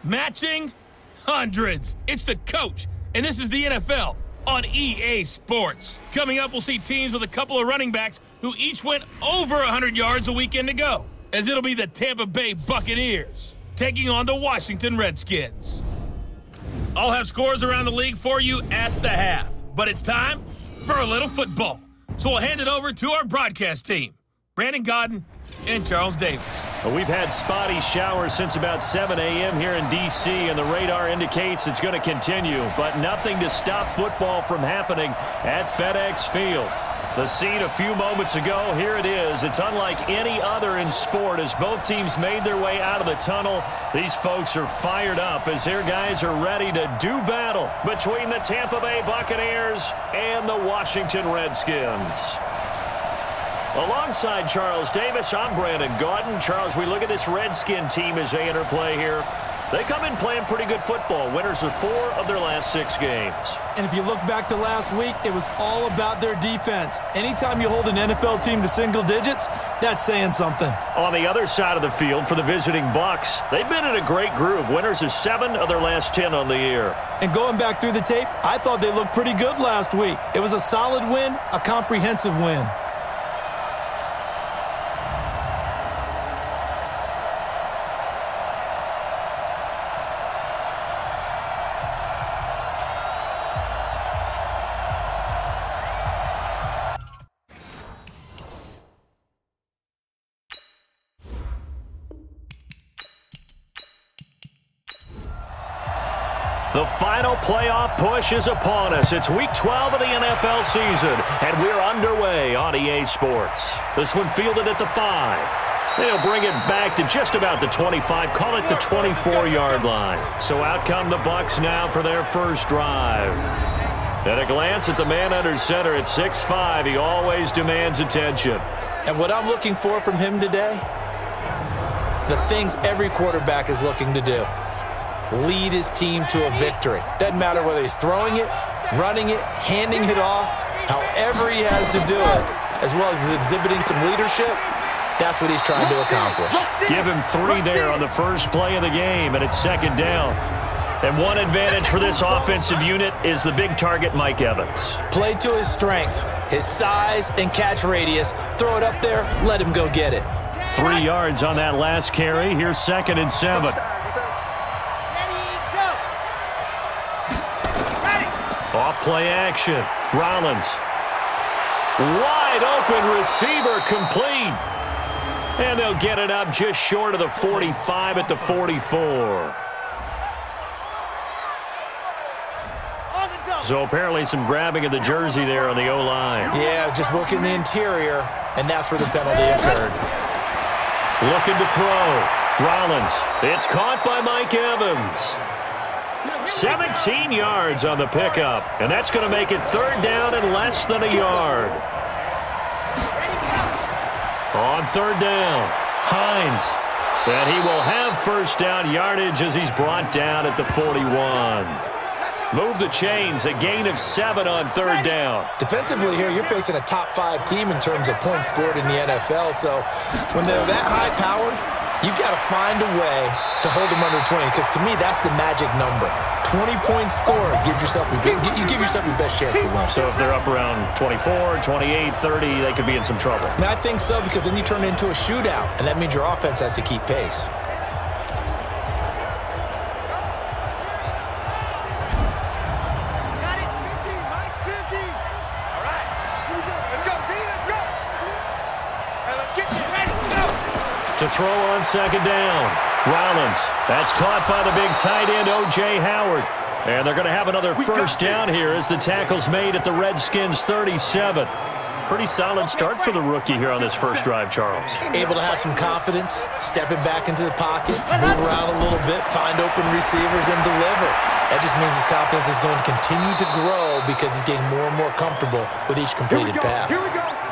Matching hundreds. It's the coach, and this is the NFL on EA Sports. Coming up, we'll see teams with a couple of running backs who each went over 100 yards a weekend ago, as it'll be the Tampa Bay Buccaneers taking on the Washington Redskins. I'll have scores around the league for you at the half, but it's time for a little football. So we'll hand it over to our broadcast team, Brandon Godden and Charles Davis. Well, we've had spotty showers since about 7 a.m. here in D.C., and the radar indicates it's going to continue, but nothing to stop football from happening at FedEx Field. The scene a few moments ago, here it is. It's unlike any other in sport as both teams made their way out of the tunnel. These folks are fired up as their guys are ready to do battle between the Tampa Bay Buccaneers and the Washington Redskins. Alongside Charles Davis, I'm Brandon Gaudin. Charles, we look at this Redskin team as they enter play here. They come in playing pretty good football. Winners of 4 of their last 6 games. And if you look back to last week, it was all about their defense. Anytime you hold an NFL team to single digits, that's saying something. On the other side of the field for the visiting Bucs, they've been in a great groove. Winners of 7 of their last 10 on the year. And going back through the tape, I thought they looked pretty good last week. It was a solid win, a comprehensive win. The final playoff push is upon us. It's Week 12 of the NFL season, and we're underway on EA Sports. This one fielded at the 5. They'll bring it back to just about the 25, call it the 24-yard line. So out come the Bucs now for their first drive. At a glance at the man under center at 6'5", he always demands attention. And what I'm looking for from him today, the things every quarterback is looking to do. Lead his team to a victory. Doesn't matter whether he's throwing it, running it, handing it off, however he has to do it, as well as exhibiting some leadership, that's what he's trying to accomplish. Give him 3 there on the first play of the game, and it's 2nd down. And one advantage for this offensive unit is the big target, Mike Evans. Play to his strength, his size and catch radius. Throw it up there, let him go get it. 3 yards on that last carry. Here's 2nd and 7. Off play action. Rollins. Wide open receiver complete. And they'll get it up just short of the 45 at the 44. So apparently some grabbing of the jersey there on the O-line. Yeah, just look in the interior, and that's where the penalty occurred. Looking to throw. Rollins. It's caught by Mike Evans. 17 yards on the pickup, and that's going to make it 3rd down and less than a yard. On 3rd down, Hines. And he will have first down yardage as he's brought down at the 41. Move the chains, a gain of 7 on 3rd down. Defensively here, you're facing a top 5 team in terms of points scored in the NFL, so when they're that high-powered, you've got to find a way to hold them under 20, because to me, that's the magic number. 20-point score gives yourself you give yourself your best chance to win. So if they're up around 24, 28, 30, they could be in some trouble. I think so, because then you turn it into a shootout, and that means your offense has to keep pace. Got it, 50, Mike's 50. All right, here we go. Let's go, B, let's go. All right, let's get ready, go. To throw on 2nd down. Rollins. That's caught by the big tight end, O.J. Howard. And they're going to have another first down here as the tackle's made at the Redskins' 37. Pretty solid start for the rookie here on this first drive, Charles. Able to have some confidence, stepping back into the pocket, move around a little bit, find open receivers, and deliver. That just means his confidence is going to continue to grow because he's getting more and more comfortable with each completed pass.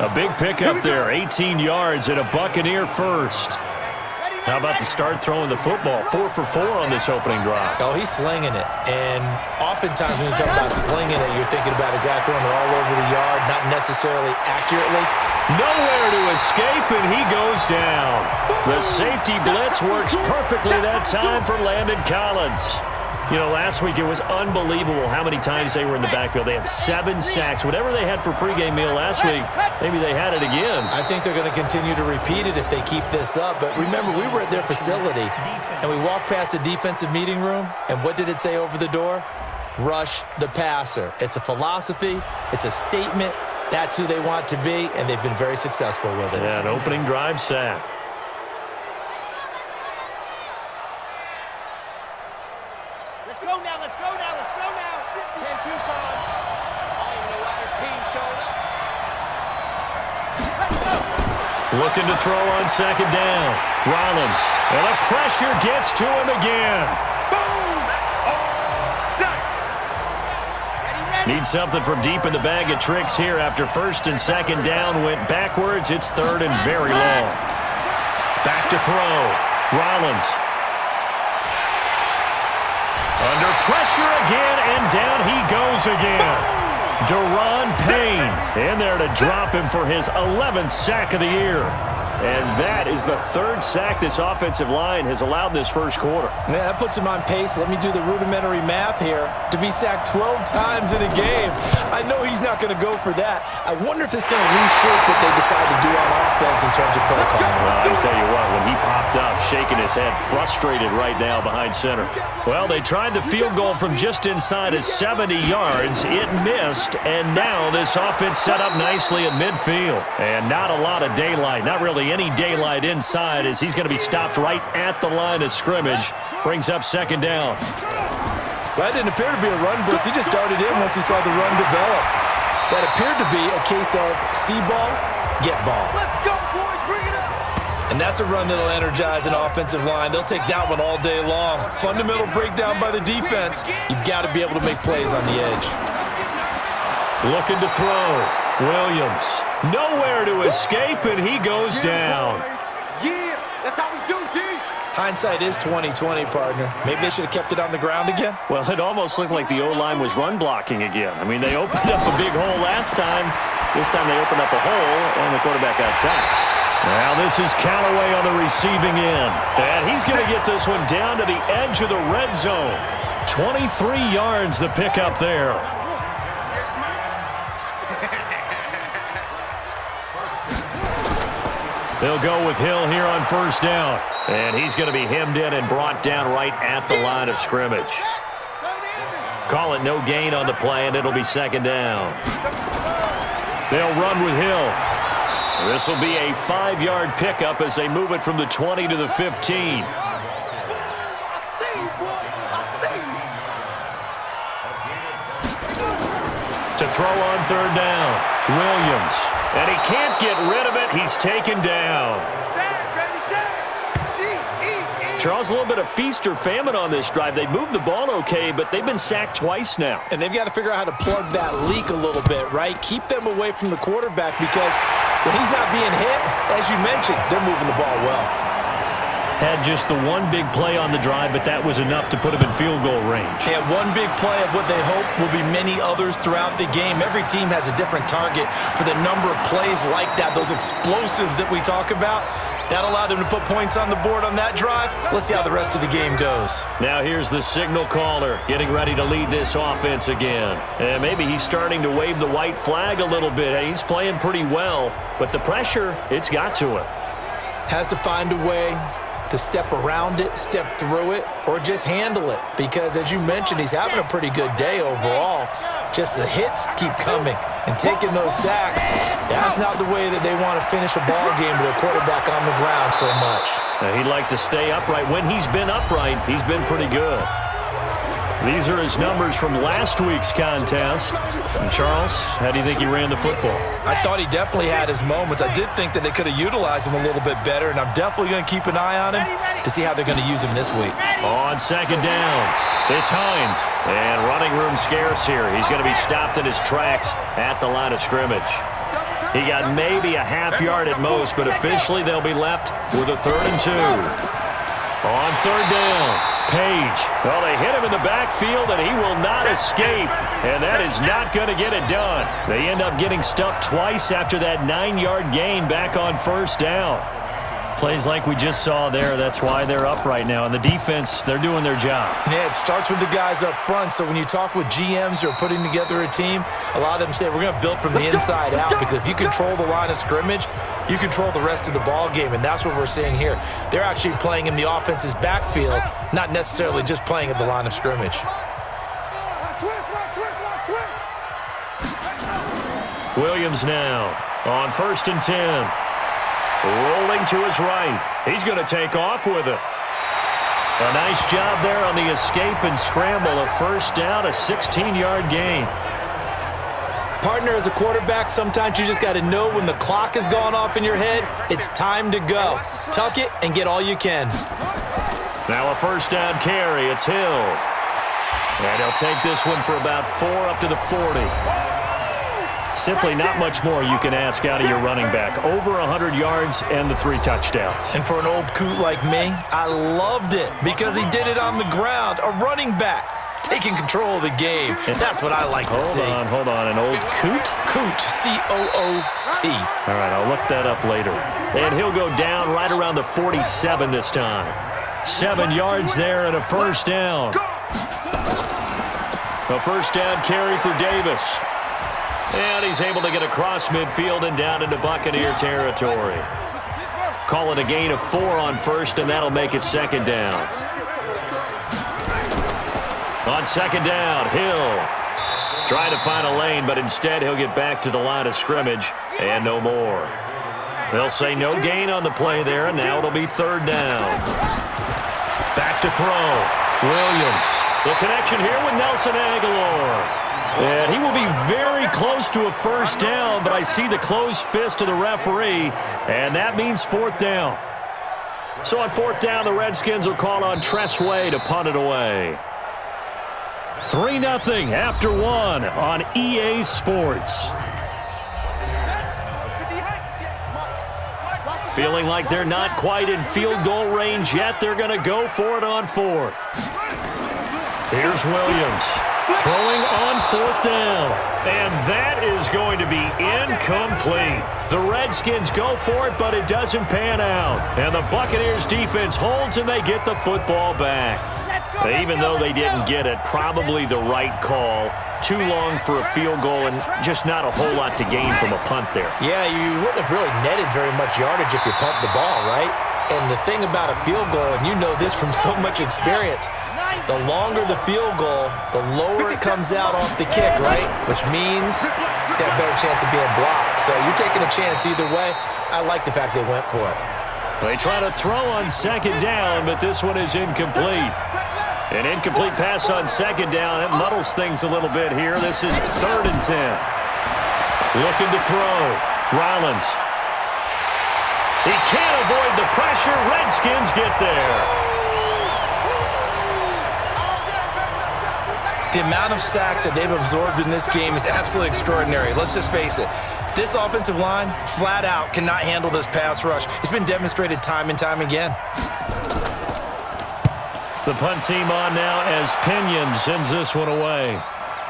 A big pickup there, 18 yards and a Buccaneer first. Ready, How about the start throwing the football? 4 for 4 on this opening drive. Oh, he's slinging it. And oftentimes when you talk about slinging it, you're thinking about a guy throwing it all over the yard, not necessarily accurately. Nowhere to escape, and he goes down. The safety blitz works perfectly that time for Landon Collins. You know, last week it was unbelievable how many times they were in the backfield. They had 7 sacks. Whatever they had for pregame meal last week, maybe they had it again. I think they're going to continue to repeat it if they keep this up. But remember, we were at their facility, and we walked past the defensive meeting room, and what did it say over the door? Rush the passer. It's a philosophy. It's a statement. That's who they want to be, and they've been very successful with it. Yeah, an opening drive sack. Let's go now, let's go now, let's go now. 10 Tucson. I don't even know why this team showed up. Let's go. Looking to throw on second down. Rollins. And the pressure gets to him again. Boom! All done. Ready, ready. Needs something from deep in the bag of tricks here after first and second down went backwards. It's third and very long. Back to throw. Rollins. Under pressure again, and down he goes again. Deron Payne in there to drop him for his 11th sack of the year. And that is the 3rd sack this offensive line has allowed in this first quarter. Yeah, that puts him on pace. Let me do the rudimentary math here. To be sacked 12 times in a game. I know he's not going to go for that. I wonder if it's going to reshape what they decide to do on offense in terms of play calling. Well, I tell you what, when he popped up, shaking his head, frustrated right now behind center. Well, they tried the field goal from just inside of 70 yards. It missed, and now this offense set up nicely at midfield. And not a lot of daylight, not really any daylight inside, as he's going to be stopped right at the line of scrimmage. Brings up second down. That didn't appear to be a run blitz. He just darted in once he saw the run develop. That appeared to be a case of see ball, get ball. Let's go, boys, bring it up. And that's a run that'll energize an offensive line. They'll take that one all day long. Fundamental breakdown by the defense. You've got to be able to make plays on the edge. Looking to throw. Williams. Nowhere to escape, and he goes down. Yeah, that's how we do, D. Hindsight is 20/20, partner. Maybe they should have kept it on the ground again. Well, it almost looked like the O-line was run blocking again. I mean, they opened up a big hole last time. This time they opened up a hole, and the quarterback got sacked. Now this is Callaway on the receiving end. And he's going to get this one down to the edge of the red zone. 23 yards the pickup there. They'll go with Hill here on first down. And he's going to be hemmed in and brought down right at the line of scrimmage. Call it no gain on the play, and it'll be second down. They'll run with Hill. This will be a 5-yard pickup as they move it from the 20 to the 15. To throw on third down, Williams. And he can't get rid of it. He's taken down. Charles, a little bit of feast or famine on this drive. They moved the ball okay, but they've been sacked twice now. And they've got to figure out how to plug that leak a little bit, right? Keep them away from the quarterback, because when he's not being hit, as you mentioned, they're moving the ball well. Had just the one big play on the drive, but that was enough to put him in field goal range. And one big play of what they hope will be many others throughout the game. Every team has a different target for the number of plays like that, those explosives that we talk about. That allowed him to put points on the board on that drive. Let's see how the rest of the game goes. Now here's the signal caller getting ready to lead this offense again. And maybe he's starting to wave the white flag a little bit. He's playing pretty well, but the pressure, it's got to him. Has to find a way to step around it, step through it, or just handle it. Because, as you mentioned, he's having a pretty good day overall. Just the hits keep coming and taking those sacks. That's not the way that they want to finish a ball game with a quarterback on the ground so much. Now, he'd like to stay upright. When he's been upright, he's been pretty good. These are his numbers from last week's contest. And Charles, how do you think he ran the football? I thought he definitely had his moments. I did think that they could have utilized him a little bit better, and I'm definitely going to keep an eye on him to see how they're going to use him this week. On second down, it's Hines. And running room scarce here. He's going to be stopped in his tracks at the line of scrimmage. He got maybe a half yard at most, but officially they'll be left with a 3rd and 2. On 3rd down, Page. Well, they hit him in the backfield, and he will not escape, and that is not going to get it done. They end up getting stuffed twice after that 9-yard gain back on 1st down. Plays like we just saw there. That's why they're up right now. And the defense, they're doing their job. Yeah, it starts with the guys up front. So when you talk with GMs who are putting together a team, a lot of them say we're going to build from the inside out, because if you control the line of scrimmage, you control the rest of the ball game, and that's what we're seeing here. They're actually playing in the offense's backfield, not necessarily just playing at the line of scrimmage. Williams now on 1st and 10. Rolling to his right. He's going to take off with it. A nice job there on the escape and scramble. A 1st down, a 16-yard gain. Partner, as a quarterback, sometimes you just got to know when the clock has gone off in your head, it's time to go. Tuck it and get all you can. Now a 1st down carry. It's Hill. And he'll take this one for about 4 up to the 40. Simply not much more you can ask out of your running back. Over 100 yards and the 3 touchdowns. And for an old coot like me, I loved it because he did it on the ground. A running back taking control of the game. That's what I like to see. Hold on. An old coot? Coot, C-O-O-T. All right, I'll look that up later. And he'll go down right around the 47 this time. 7 yards there and a 1st down. A 1st down carry for Davis. And he's able to get across midfield and down into Buccaneer territory. Call it a gain of 4 on 1st, and that'll make it 2nd down. On 2nd down, Hill trying to find a lane, but instead he'll get back to the line of scrimmage and no more. They'll say no gain on the play there, and now it'll be 3rd down. Back to throw. Williams. The connection here with Nelson Aguilar. And he will be very close to a 1st down, but I see the closed fist of the referee, and that means 4th down. So on 4th down, the Redskins will call on Tressway to punt it away. 3-0 after 1 on EA Sports. Feeling like they're not quite in field goal range yet. They're going to go for it on 4th. Here's Williams. Throwing on 4th down. And that is going to be incomplete. The Redskins go for it, but it doesn't pan out. And the Buccaneers defense holds, and they get the football back. Even though they didn't get it, probably the right call. Too long for a field goal and just not a whole lot to gain from a punt there. Yeah, you wouldn't have really netted very much yardage if you pumped the ball, right? And the thing about a field goal, and you know this from so much experience, the longer the field goal, the lower it comes out off the kick, right? Which means it's got a better chance of being blocked. So you're taking a chance either way. I like the fact they went for it. They try to throw on 2nd down, but this one is incomplete. An incomplete pass on 2nd down. That muddles things a little bit here. This is 3rd and 10. Looking to throw. Rollins. He can't avoid the pressure. Redskins get there. The amount of sacks that they've absorbed in this game is absolutely extraordinary. Let's just face it. This offensive line, flat out, cannot handle this pass rush. It's been demonstrated time and time again. The punt team on now as Pinion sends this one away.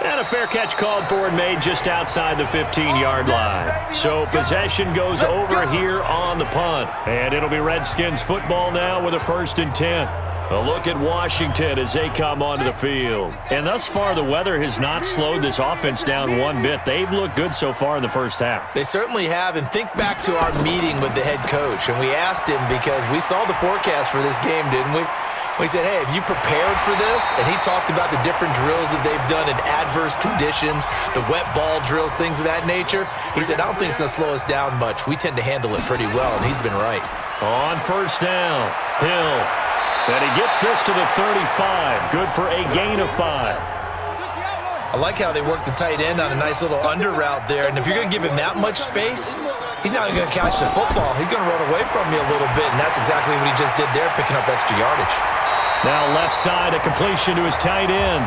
And a fair catch called for and made just outside the 15-yard line. So possession goes over here on the punt. And it'll be Redskins football now with a 1st and 10. A look at Washington as they come onto the field. And thus far, the weather has not slowed this offense down one bit. They've looked good so far in the 1st half. They certainly have. And think back to our meeting with the head coach. And we asked him because we saw the forecast for this game, didn't we? We said, hey, have you prepared for this? And he talked about the different drills that they've done in adverse conditions, the wet ball drills, things of that nature. He said, I don't think it's going to slow us down much. We tend to handle it pretty well, and he's been right. On 1st down, Hill. And he gets this to the 35. Good for a gain of 5. I like how they work the tight end on a nice little under route there. And if you're going to give him that much space, he's not even going to catch the football. He's going to run away from you a little bit, and that's exactly what he just did there, picking up extra yardage. Now left side, a completion to his tight end.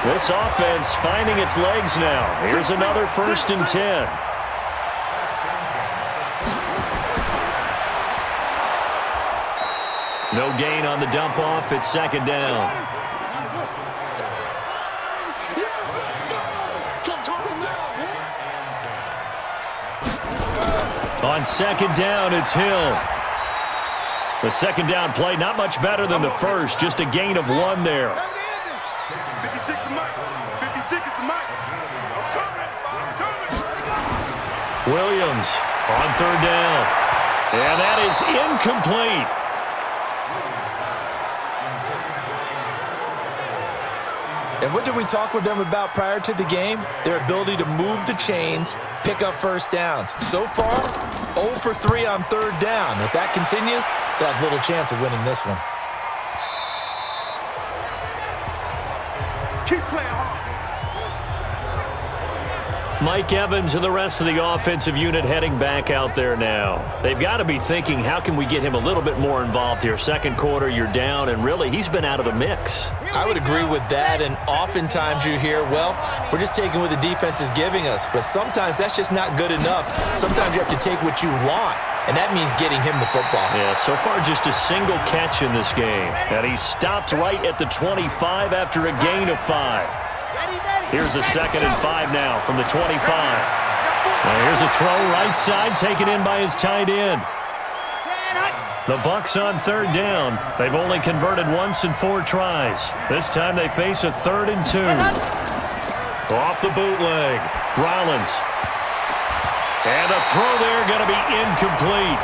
This offense finding its legs now. Here's another 1st and 10. No gain on the dump off. It's second down. On second down, it's Hill. The second down play, not much better than the first, just a gain of 1 there. 56 is Mike. 56 is the Mike. I'm coming. Williams on third down. And that is incomplete. And what did we talk with them about prior to the game? Their ability to move the chains, pick up first downs. So far, 0 for 3 on third down. If that continues, they'll have little chance of winning this one. Keep playing hard. Mike Evans and the rest of the offensive unit heading back out there now. They've got to be thinking, how can we get him a little bit more involved here? Second quarter, you're down, and really, he's been out of the mix. I would agree with that, and oftentimes you hear, well, we're just taking what the defense is giving us. But sometimes that's just not good enough. Sometimes you have to take what you want, and that means getting him the football. Yeah, so far just a single catch in this game. And he stopped right at the 25 after a gain of 5. Here's a 2nd and 5 now from the 25. Now here's a throw right side taken in by his tight end. The Bucs on third down. They've only converted once in 4 tries. This time they face a 3rd and 2. Off the bootleg. Rollins. And a throw there going to be incomplete.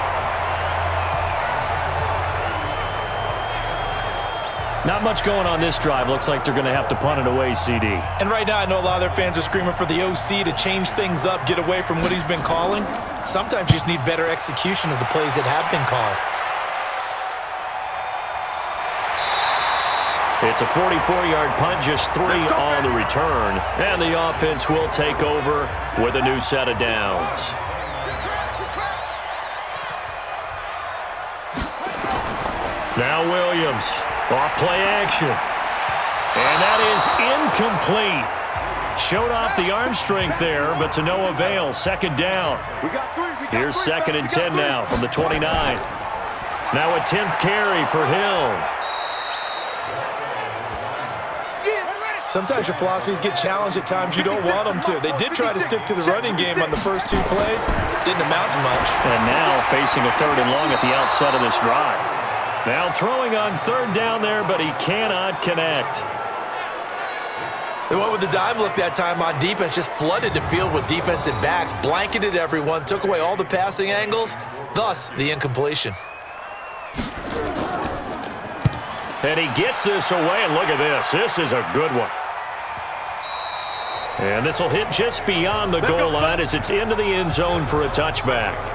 Not much going on this drive. Looks like they're going to have to punt it away, CD. And right now I know a lot of their fans are screaming for the OC to change things up, get away from what he's been calling. Sometimes you just need better execution of the plays that have been called. It's a 44-yard punt, just 3 on the return. And the offense will take over with a new set of downs. Now Williams. Off play action. And that is incomplete. Showed off the arm strength there, but to no avail. Second down. Here's 2nd and 10 now from the 29. Now a 10th carry for Hill. Sometimes your philosophies get challenged at times you don't want them to. They did try to stick to the running game on the first 2 plays. Didn't amount to much. And now facing a 3rd and long at the outset of this drive. Now throwing on third down there, but he cannot connect. They went with the dime look that time on defense, just flooded the field with defensive backs, blanketed everyone, took away all the passing angles, thus the incompletion. And he gets this away, and look at this. This is a good one. And this will hit just beyond the goal line as it's into the end zone for a touchback.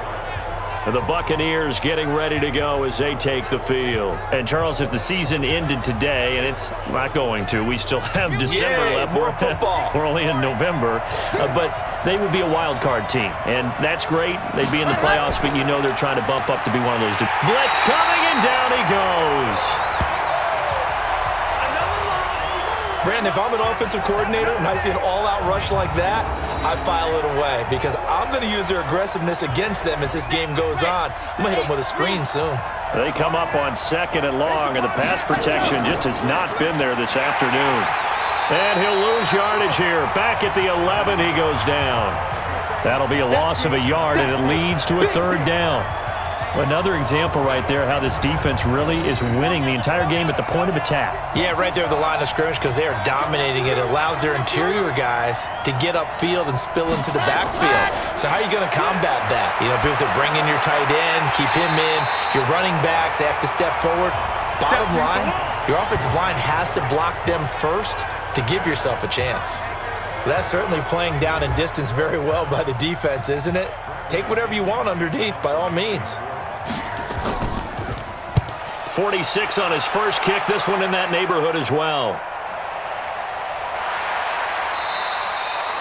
And the Buccaneers getting ready to go as they take the field. And, Charles, if the season ended today, and it's not going to, we still have December left. More football. We're only in November. But they would be a wild card team. And that's great. They'd be in the playoffs, but you know they're trying to bump up to be one of those. Blitz coming, and down he goes. Brandon, if I'm an offensive coordinator and I see an all-out rush like that, I file it away because I'm going to use their aggressiveness against them as this game goes on. I'm going to hit them with a screen soon. They come up on 2nd and long, and the pass protection just has not been there this afternoon. And he'll lose yardage here. Back at the 11, he goes down. That'll be a loss of a yard, and it leads to a 3rd down. Another example right there how this defense really is winning the entire game at the point of attack. Yeah, right there at the line of scrimmage because they are dominating it. It allows their interior guys to get upfield and spill into the backfield. So how are you going to combat that? You know, people say bring in your tight end, keep him in. Your running backs, they have to step forward. Bottom line, your offensive line has to block them first to give yourself a chance. But that's certainly playing down in distance very well by the defense, isn't it? Take whatever you want underneath by all means. 46 on his first kick. This one in that neighborhood as well.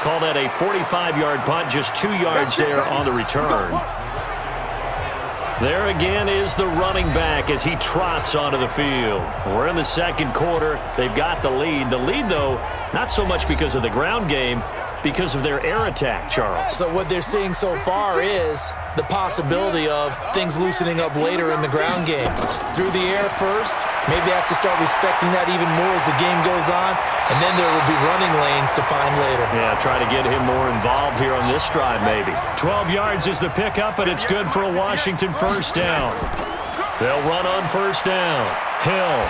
Call that a 45-yard punt, just 2 yards there on the return. There again is the running back as he trots onto the field. We're in the second quarter. They've got the lead. The lead, though, not so much because of the ground game, because of their air attack, Charles. So what they're seeing so far is the possibility of things loosening up later in the ground game. Through the air first, maybe they have to start respecting that even more as the game goes on, and then there will be running lanes to find later. Yeah, try to get him more involved here on this drive maybe. 12 yards is the pickup, and it's good for a Washington first down. They'll run on first down. Hill.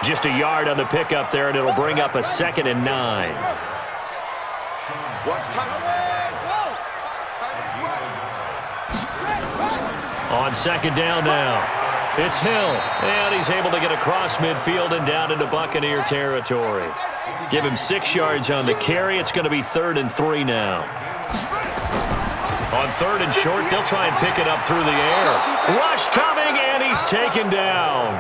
Just a yard on the pickup there, and it'll bring up a 2nd and 9. On 2nd down now, it's Hill, and he's able to get across midfield and down into Buccaneer territory. Give him 6 yards on the carry. It's going to be 3rd and 3 now. On 3rd and short, they'll try and pick it up through the air. Rush coming, and he's taken down.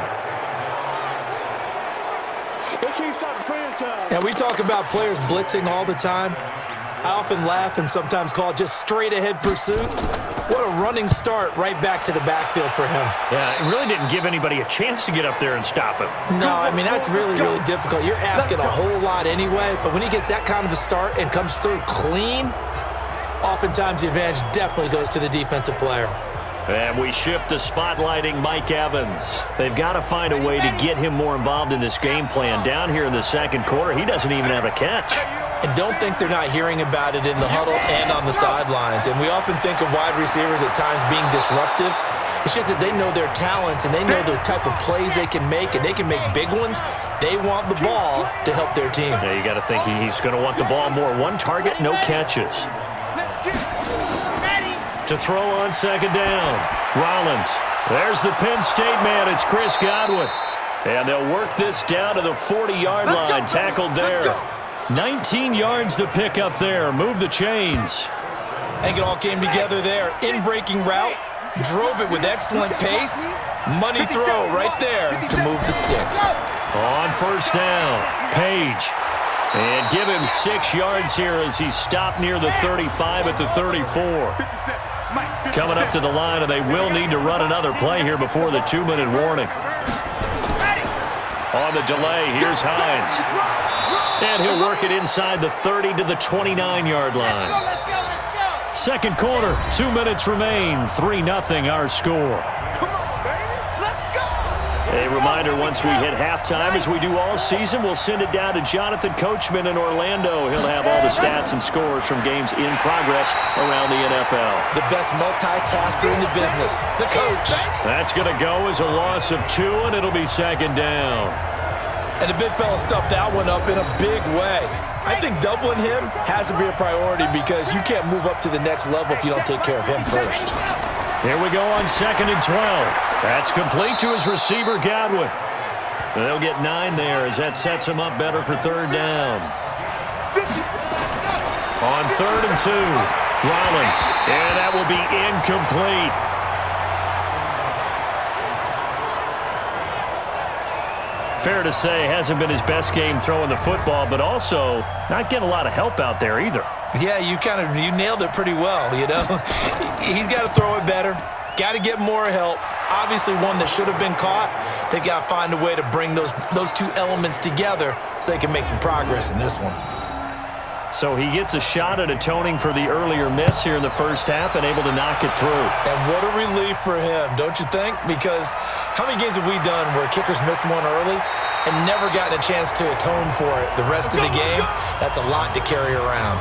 Now, we talk about players blitzing all the time. I often laugh and sometimes call it just straight-ahead pursuit. What a running start right back to the backfield for him. Yeah, it really didn't give anybody a chance to get up there and stop him. No, I mean, that's really, really difficult. You're asking a whole lot anyway, but when he gets that kind of a start and comes through clean, oftentimes the advantage definitely goes to the defensive player. And we shift to spotlighting Mike Evans. They've got to find a way to get him more involved in this game plan. Down here in the 2nd quarter, he doesn't even have a catch. And don't think they're not hearing about it in the huddle and on the sidelines. And we often think of wide receivers at times being disruptive. It's just that they know their talents and they know the type of plays they can make, and they can make big ones. They want the ball to help their team. Yeah, you got to think he's going to want the ball more. 1 target, no catches. To throw on 2nd down, Rollins. There's the Penn State man. It's Chris Godwin. And they'll work this down to the 40-yard line. Tackled there. 19 yards to pick up there. Move the chains. I think it all came together there. In-breaking route. Drove it with excellent pace. Money throw right there to move the sticks. On first down, Page. And give him 6 yards here as he stopped near the 35 at the 34. Coming up to the line, and they will need to run another play here before the 2-minute warning. On the delay, here's Hines. And he'll work it inside the 30 to the 29-yard line. Let's go. 2nd quarter, 2 minutes remain. 3-0 our score. Come on, baby. Let's go. A reminder, once we hit halftime, as we do all season, we'll send it down to Jonathan Coachman in Orlando. He'll have all the stats and scores from games in progress around the NFL. The best multitasker in the business, the coach. That's going to go as a loss of 2, and it'll be 2nd down. And the big fella stuffed that one up in a big way. I think doubling him has to be a priority because you can't move up to the next level if you don't take care of him first. Here we go on 2nd and 12. That's complete to his receiver, Godwin. They'll get 9 there as that sets him up better for 3rd down. On 3rd and 2, Rollins. And that will be incomplete. Fair to say, hasn't been his best game throwing the football, but also not getting a lot of help out there either. Yeah, you nailed it pretty well, you know. He's got to throw it better. Got to get more help. Obviously one that should have been caught. They've got to find a way to bring those 2 elements together so they can make some progress in this one. So he gets a shot at atoning for the earlier miss here in the first half and able to knock it through. And what a relief for him, don't you think? Because how many games have we done where kickers missed one early and never gotten a chance to atone for it the rest of the game? That's a lot to carry around.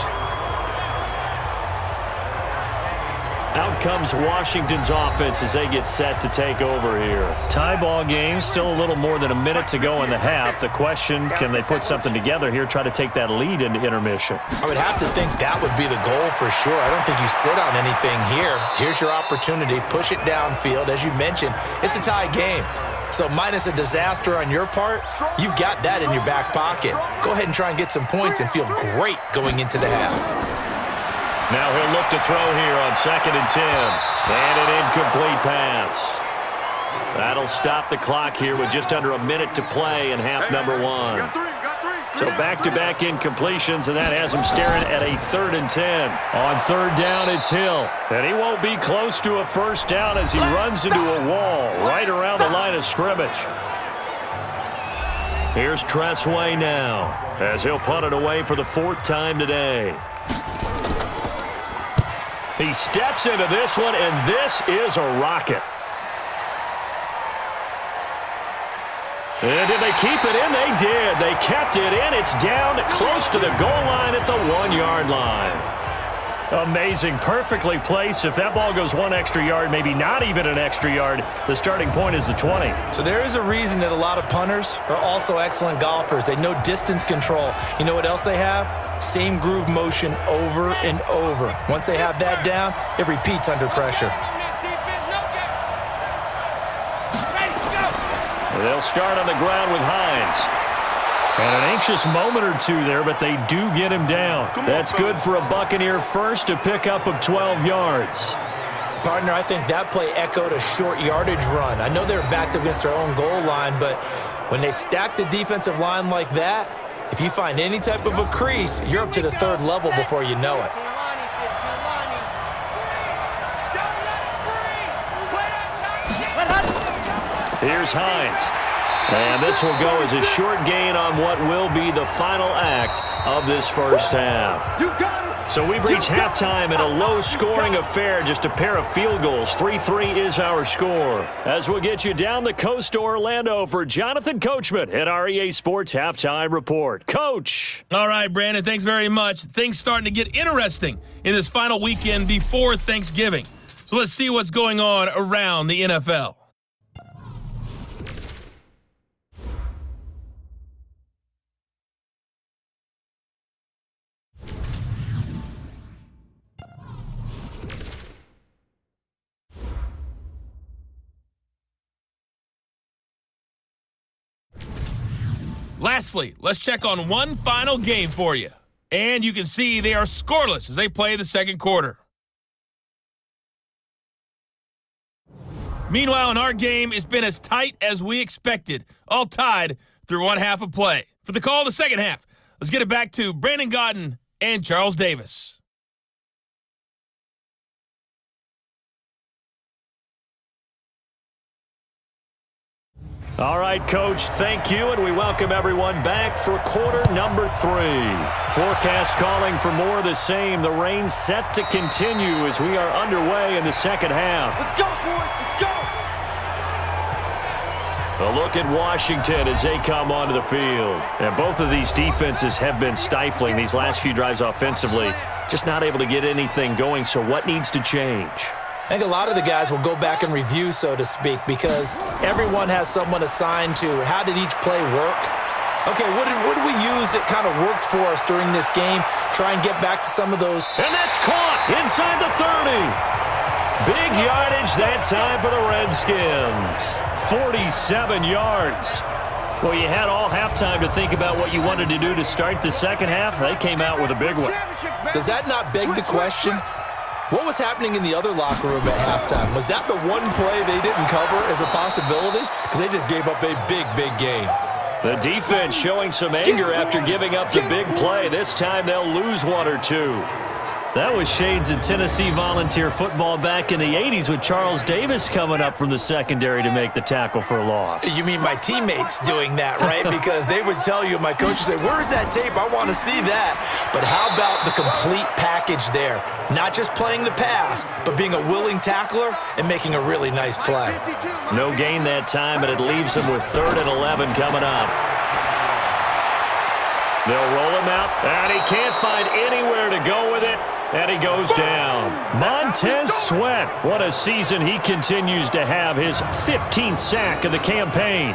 Out comes Washington's offense as they get set to take over here. Tie ball game, still a little more than a minute to go in the half. The question, can they put something together here, try to take that lead into intermission? I would have to think that would be the goal for sure. I don't think you sit on anything here. Here's your opportunity. Push it downfield. As you mentioned, it's a tie game. So minus a disaster on your part, you've got that in your back pocket. Go ahead and try and get some points and feel great going into the half. Now he'll look to throw here on 2nd and 10. And an incomplete pass. That'll stop the clock here with just under a minute to play in half number 1. So back-to-back incompletions, and that has him staring at a 3rd and 10. On 3rd down, it's Hill. And he won't be close to a first down as he runs into a wall right around the line of scrimmage. Here's Tressway now, as he'll punt it away for the 4th time today. He steps into this one, and this is a rocket. And did they keep it in? They did. They kept it in. It's down close to the goal line at the 1-yard line. Amazing. Perfectly placed. If that ball goes 1 extra yard, maybe not even an extra yard, the starting point is the 20. So there is a reason that a lot of punters are also excellent golfers. They know distance control. You know what else they have? Same groove motion over and over. Once they have that down, it repeats under pressure. They'll start on the ground with Hines. And an anxious moment or two there, but they do get him down. That's good for a Buccaneer first, a pickup of 12 yards. Partner, I think that play echoed a short yardage run. I know they were backed up against their own goal line, but when they stack the defensive line like that, if you find any type of a crease, you're up to the 3rd level before you know it. Here's Hines. And this will go as a short gain on what will be the final act of this first half. So we've reached halftime in a low-scoring affair, just a pair of field goals. 3-3 is our score. As we'll get you down the coast to Orlando for Jonathan Coachman at our EA Sports Halftime Report. Coach. All right, Brandon, thanks very much. Things starting to get interesting in this final weekend before Thanksgiving. So let's see what's going on around the NFL. Lastly, let's check on one final game for you. And you can see they are scoreless as they play the second quarter. Meanwhile, in our game, it's been as tight as we expected, all tied through 1 half of play. For the call of the second half, let's get it back to Brandon Gaudin and Charles Davis. All right, Coach, thank you, and we welcome everyone back for quarter number 3. Forecast calling for more of the same. The rain set to continue as we are underway in the second half. Let's go, boys. Let's go. A look at Washington as they come onto the field. And both of these defenses have been stifling these last few drives offensively. Just not able to get anything going, so what needs to change? I think a lot of the guys will go back and review, so to speak, because everyone has someone assigned to how did each play work. Okay, what did we use that kind of worked for us during this game? Try and get back to some of those. And that's caught inside the 30. Big yardage that time for the Redskins. 47 yards. Well, you had all halftime to think about what you wanted to do to start the second half. They came out with a big one. Does that not beg the question? What was happening in the other locker room at halftime? Was that the one play they didn't cover as a possibility? Because they just gave up a big, big gain. The defense showing some anger after giving up the big play. This time they'll lose 1 or 2. That was shades of Tennessee volunteer football back in the 80s with Charles Davis coming up from the secondary to make the tackle for a loss. You mean my teammates doing that, right? Because they would tell you, my coach would say, where's that tape? I want to see that. But how about the complete package there? Not just playing the pass, but being a willing tackler and making a really nice play. No gain that time, but it leaves them with 3rd and 11 coming up. They'll roll him out, and he can't find anywhere to go with it. And he goes down. Montez Sweat. What a season he continues to have. His 15th sack of the campaign.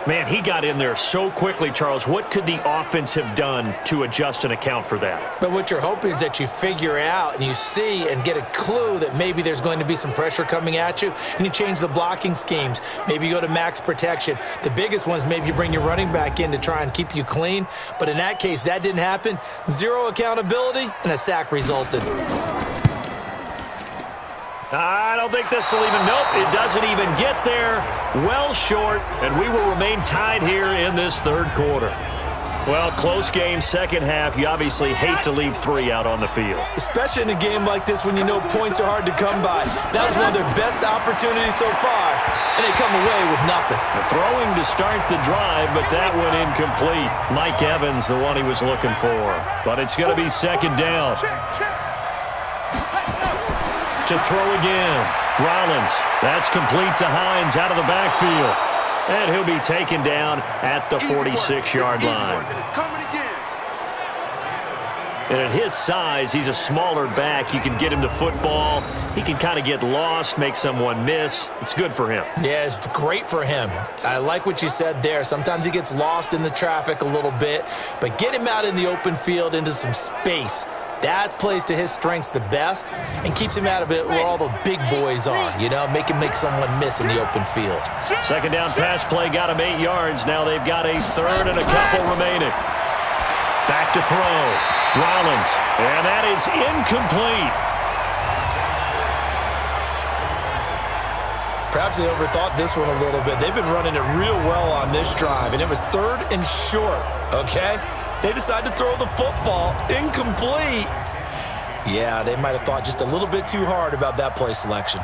Man, he got in there so quickly, Charles. What could the offense have done to adjust and account for that? But what you're hoping is that you figure out and you see and get a clue that maybe there's going to be some pressure coming at you, and you change the blocking schemes. Maybe you go to max protection. The biggest one is maybe you bring your running back in to try and keep you clean. But in that case, that didn't happen. 0 accountability, and a sack resulted. I don't think this will even, nope, it doesn't even get there. Well short, and we will remain tied here in this third quarter. Well, close game, second half. You obviously hate to leave 3 out on the field. Especially in a game like this when you know points are hard to come by. That was one of their best opportunities so far, and they come away with nothing. Throwing to start the drive, but that went incomplete. Mike Evans, the one he was looking for. But it's going to be second down. To throw again. Rollins. That's complete to Hines out of the backfield. And he'll be taken down at the 46-yard line. And at his size, he's a smaller back. You can get him to football. He can kind of get lost, make someone miss. It's good for him. Yeah, it's great for him. I like what you said there. Sometimes he gets lost in the traffic a little bit, but get him out in the open field into some space. That plays to his strengths the best and keeps him out of it where all the big boys are, you know, make someone miss in the open field. Second down pass play got him 8 yards. Now they've got a third and a couple remaining. Back to throw. Rollins. And that is incomplete. Perhaps they overthought this one a little bit. They've been running it real well on this drive, and it was 3rd and short, okay? They decided to throw the football. Incomplete. Yeah, they might have thought just a little bit too hard about that play selection.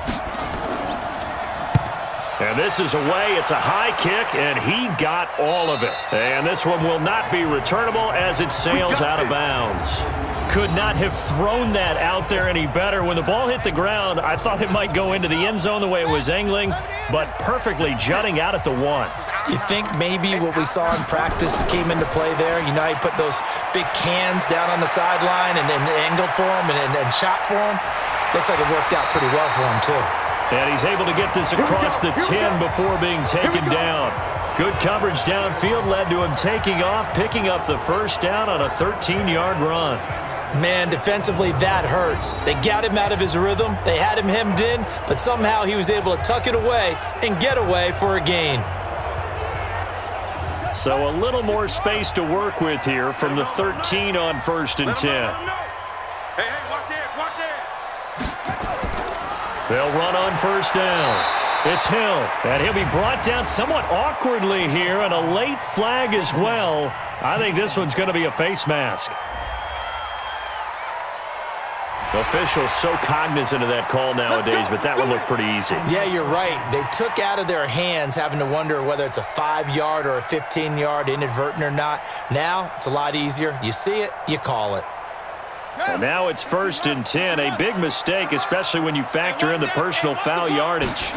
And this is away. It's a high kick, and he got all of it. And this one will not be returnable as it sails out of bounds. Could not have thrown that out there any better. When the ball hit the ground, I thought it might go into the end zone the way it was angling, but perfectly jutting out at the 1. You think maybe what we saw in practice came into play there? You know, he put those big cans down on the sideline and angled for him and shot for him. Looks like it worked out pretty well for him, too. And he's able to get this across the 10 before being taken down. Good coverage downfield led to him taking off, picking up the first down on a 13-yard run. Man, defensively, that hurts. They got him out of his rhythm. They had him hemmed in, but somehow he was able to tuck it away and get away for a gain. So a little more space to work with here from the 13 on 1st and 10. Hey, watch it, watch it. They'll run on 1st down. It's Hill, and he'll be brought down somewhat awkwardly here, and a late flag as well. I think this one's going to be a face mask. Officials so cognizant of that call nowadays, but that one looked pretty easy. Yeah, you're right. They took out of their hands having to wonder whether it's a 5-yard or a 15-yard, inadvertent or not. Now it's a lot easier. You see it, you call it. And now it's 1st and 10. A big mistake, especially when you factor in the personal foul yardage.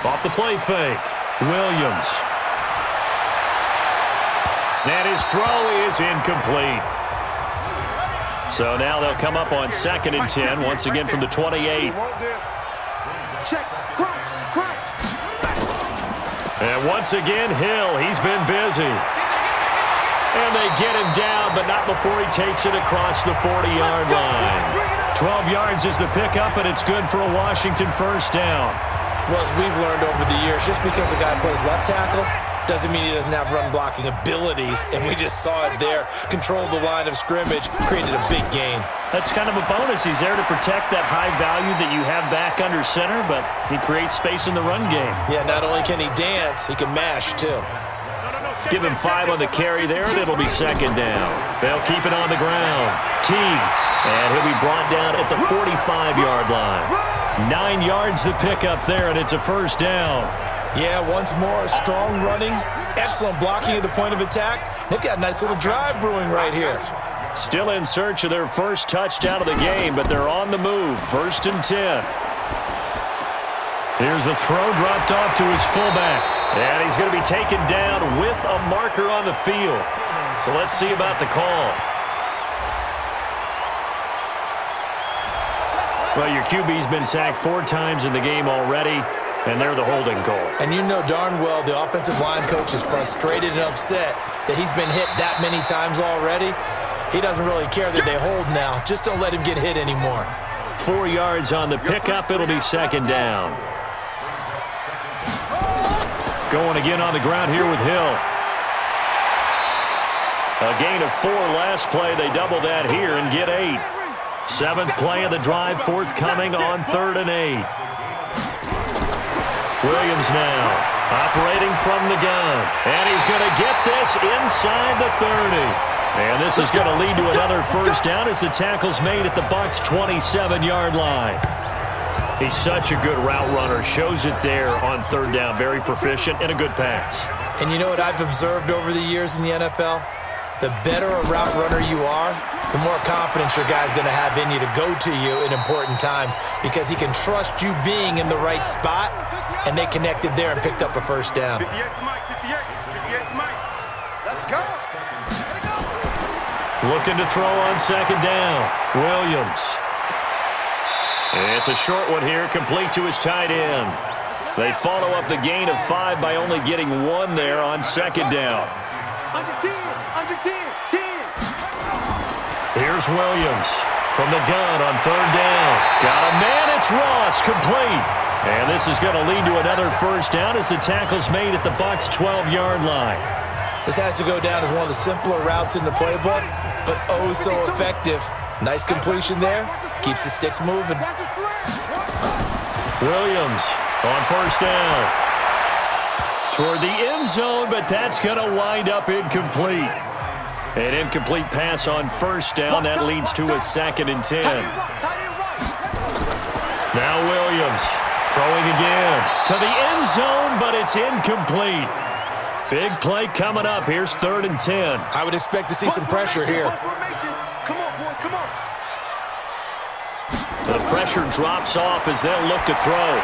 Off the play fake. Williams. And his throw is incomplete. So now they'll come up on 2nd and 10, once again from the 28. And once again, Hill, he's been busy. And they get him down, but not before he takes it across the 40-yard line. 12 yards is the pickup, and it's good for a Washington first down. Well, as we've learned over the years, just because a guy plays left tackle doesn't mean he doesn't have run-blocking abilities, and we just saw it there. Controlled the line of scrimmage, created a big gain. That's kind of a bonus. He's there to protect that high value that you have back under center, but he creates space in the run game. Yeah, not only can he dance, he can mash, too. Give him 5 on the carry there, and it'll be 2nd down. They'll keep it on the ground. Teague, and he'll be brought down at the 45-yard line. 9 yards to pick up there, and it's a first down. Yeah, once more, strong running, excellent blocking at the point of attack. They've got a nice little drive brewing right here. Still in search of their first touchdown of the game, but they're on the move. 1st and 10. Here's a throw dropped off to his fullback. And he's going to be taken down with a marker on the field. So let's see about the call. Well, your QB's been sacked 4 times in the game already, and they're the holding call. And you know darn well the offensive line coach is frustrated and upset that he's been hit that many times already. He doesn't really care that they hold now. Just don't let him get hit anymore. 4 yards on the pickup. It'll be 2nd down. Going again on the ground here with Hill. A gain of 4 last play. They double that here and get 8. 7th play of the drive, forthcoming on 3rd and 8. Williams now operating from the gun. And he's going to get this inside the 30. And this is going to lead to another first down as the tackle's made at the Bucs' 27-yard line. He's such a good route runner. Shows it there on third down. Very proficient and a good pass. And you know what I've observed over the years in the NFL? The better a route runner you are, the more confidence your guy's going to have in you to go to you in important times because he can trust you being in the right spot, and they connected there and picked up a first down. 58 to Mike, 58 to Mike. Let's go. Looking to throw on second down. Williams. It's a short one here, complete to his tight end. They follow up the gain of 5 by only getting 1 there on second down. Under 10, 10. Here's Williams from the gun on third down. Got a man, it's Ross, complete. And this is going to lead to another first down as the tackle's made at the Bucs' 12-yard line. This has to go down as one of the simpler routes in the playbook, but oh so effective. Nice completion there. Keeps the sticks moving. Williams on first down. Toward the end zone, but that's going to wind up incomplete. An incomplete pass on first down. That leads to a 2nd and 10. Now Williams throwing again to the end zone, but it's incomplete. Big play coming up. Here's 3rd and 10. I would expect to see some pressure here. Come on, boys, come on. The pressure drops off as they'll look to throw.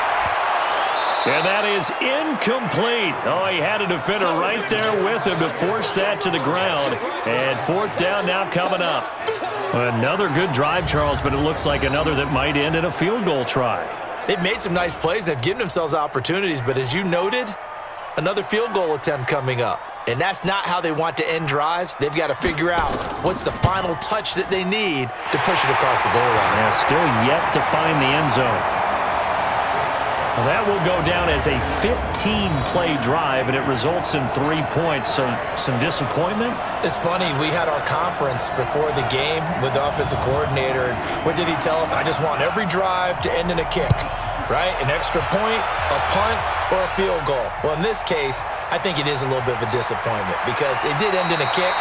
And that is incomplete. Oh, he had a defender right there with him to force that to the ground. And 4th down now coming up. Another good drive, Charles, but it looks like another that might end in a field goal try. They've made some nice plays. They've given themselves opportunities, but as you noted, another field goal attempt coming up. And that's not how they want to end drives. They've got to figure out what's the final touch that they need to push it across the goal line. Yeah, still yet to find the end zone. Well, that will go down as a 15-play drive, and it results in 3 points. So some disappointment? It's funny. We had our conference before the game with the offensive coordinator, and what did he tell us? I just want every drive to end in a kick, right? An extra point, a punt, or a field goal. Well, in this case, I think it is a little bit of a disappointment because it did end in a kick,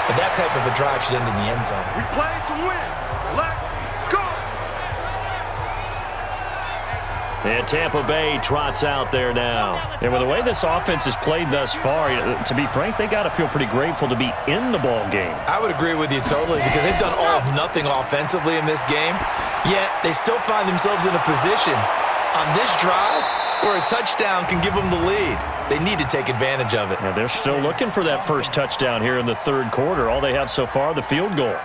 but that type of a drive should end in the end zone. We play to win. Let's go. And Tampa Bay trots out there now. And with the way this offense has played thus far, to be frank, they got to feel pretty grateful to be in the ball game. I would agree with you totally because they've done all of nothing offensively in this game, yet they still find themselves in a position on this drive where a touchdown can give them the lead. They need to take advantage of it. Yeah, they're still looking for that first touchdown here in the 3rd quarter. All they have so far, the field goal.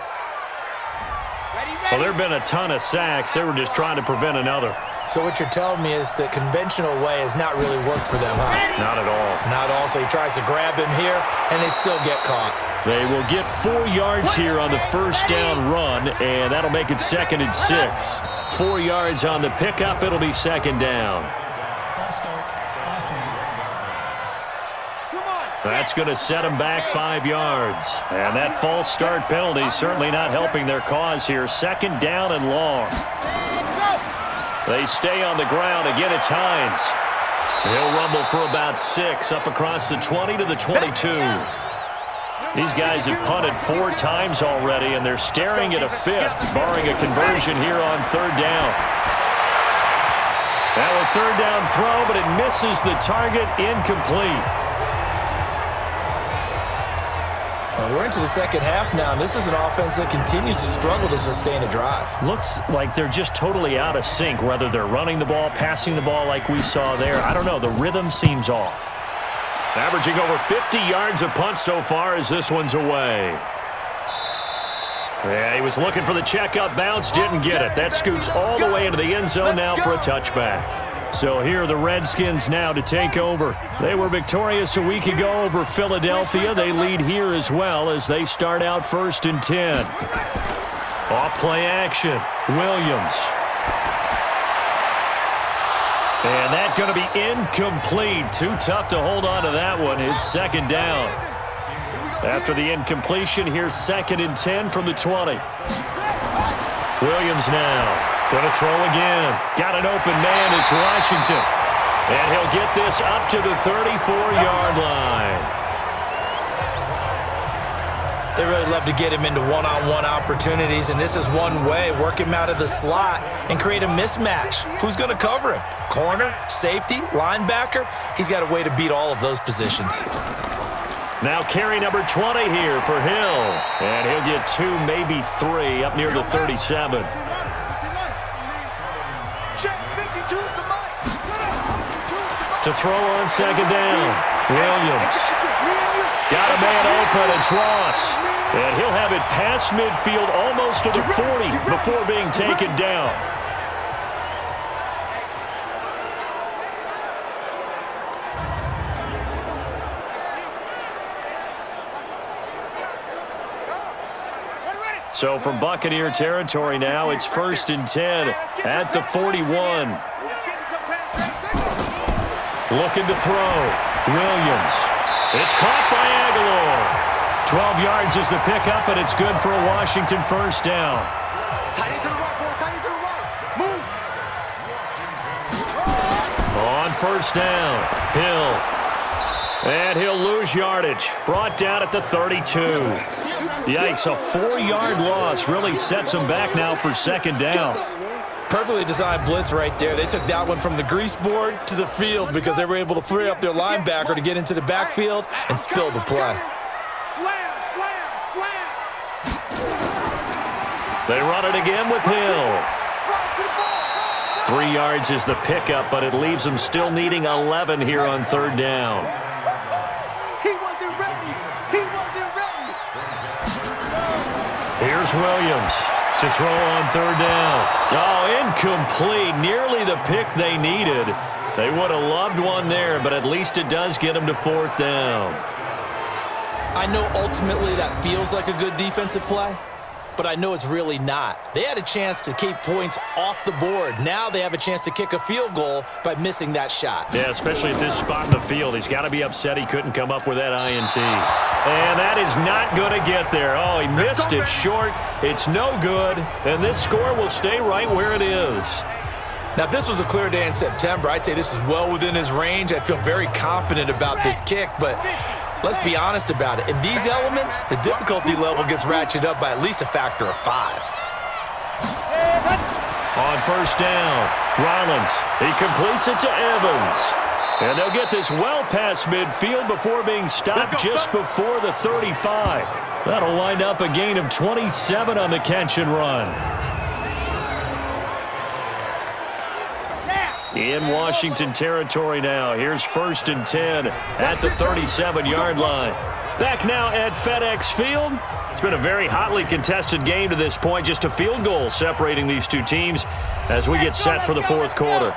Well, there have been a ton of sacks. They were just trying to prevent another. So what you're telling me is the conventional way has not really worked for them, huh? Not at all. Not all. So he tries to grab him here, and they still get caught. They will get 4 yards here on the first down run, and that'll make it 2nd and 6. 4 yards on the pickup. It'll be 2nd down. That's going to set them back 5 yards. And that false start penalty is certainly not helping their cause here. 2nd down and long. They stay on the ground. Again, it's Hines. He'll rumble for about 6 up across the 20 to the 22. These guys have punted 4 times already, and they're staring at a 5th, barring a conversion here on 3rd down. Now a 3rd down throw, but it misses the target, incomplete. We're into the 2nd half now, and this is an offense that continues to struggle to sustain a drive. Looks like they're just totally out of sync, whether they're running the ball, passing the ball like we saw there. I don't know. The rhythm seems off. Averaging over 50 yards a punt so far as this one's away. Yeah, he was looking for the checkup bounce, didn't get it. That scoots all the way into the end zone now for a touchback. So here are the Redskins now to take over. They were victorious a week ago over Philadelphia. They lead here as well as they start out 1st and 10. Off play action. Williams. And that's going to be incomplete. Too tough to hold on to that one. It's 2nd down. After the incompletion, here's 2nd and 10 from the 20. Williams now. Going to throw again. Got an open man. It's Washington. And he'll get this up to the 34-yard line. They really love to get him into one-on-one opportunities, and this is one way. Work him out of the slot and create a mismatch. Who's going to cover him? Corner, safety, linebacker? He's got a way to beat all of those positions. Now carry number 20 here for Hill. And he'll get 2, maybe 3 up near the 37. To throw on second down, Williams. Got a man open, it's Ross. And he'll have it past midfield almost to the 40 before being taken down. So from Buccaneer territory now, it's 1st and 10 at the 41. Looking to throw. Williams. It's caught by Aguilar. 12 yards is the pickup, and it's good for a Washington first down. On first down, Hill. And he'll lose yardage. Brought down at the 32. Yikes, a 4-yard loss really sets him back now for second down. Perfectly designed blitz right there. They took that one from the grease board to the field because they were able to free up their linebacker to get into the backfield and spill the play. Slam, slam, slam. They run it again with Hill. 3 yards is the pickup, but it leaves them still needing 11 here on third down. He wasn't ready. He wasn't ready. Here's Williams to throw on third down. Oh, incomplete. Nearly the pick they needed. They would have loved one there, but at least it does get them to fourth down. I know ultimately that feels like a good defensive play, but I know it's really not. They had a chance to keep points off the board. Now they have a chance to kick a field goal by missing that shot. Yeah, especially at this spot in the field. He's got to be upset he couldn't come up with that INT. And that is not going to get there. Oh, he missed it short. It's no good. And this score will stay right where it is. Now, if this was a clear day in September, I'd say this is well within his range. I'd feel very confident about this kick, but let's be honest about it. In these elements, the difficulty level gets ratcheted up by at least a factor of 5. On first down, Rollins. He completes it to Evans. And they'll get this well past midfield before being stopped just before the 35. That'll wind up a gain of 27 on the catch and run. In Washington territory now. Here's 1st and 10 at the 37-yard line. Back now at FedEx Field. It's been a very hotly contested game to this point. Just a field goal separating these two teams as we get set for the fourth quarter.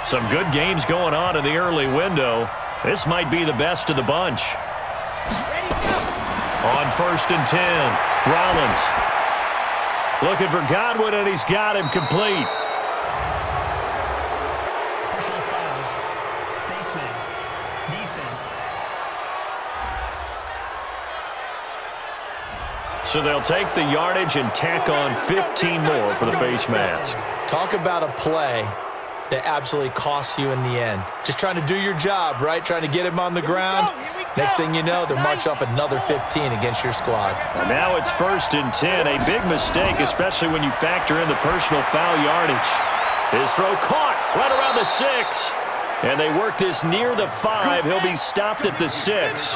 Some good games going on in the early window. This might be the best of the bunch. On 1st and 10, Rollins. Looking for Godwin, and he's got him complete. So they'll take the yardage and tack on 15 more for the face mask. Talk about a play that absolutely costs you in the end. Just trying to do your job, right? Trying to get him on the ground. Next thing you know, they're marching off another 15 against your squad. And now it's 1st and 10. A big mistake, especially when you factor in the personal foul yardage. His throw caught right around the 6. And they work this near the 5. He'll be stopped at the 6.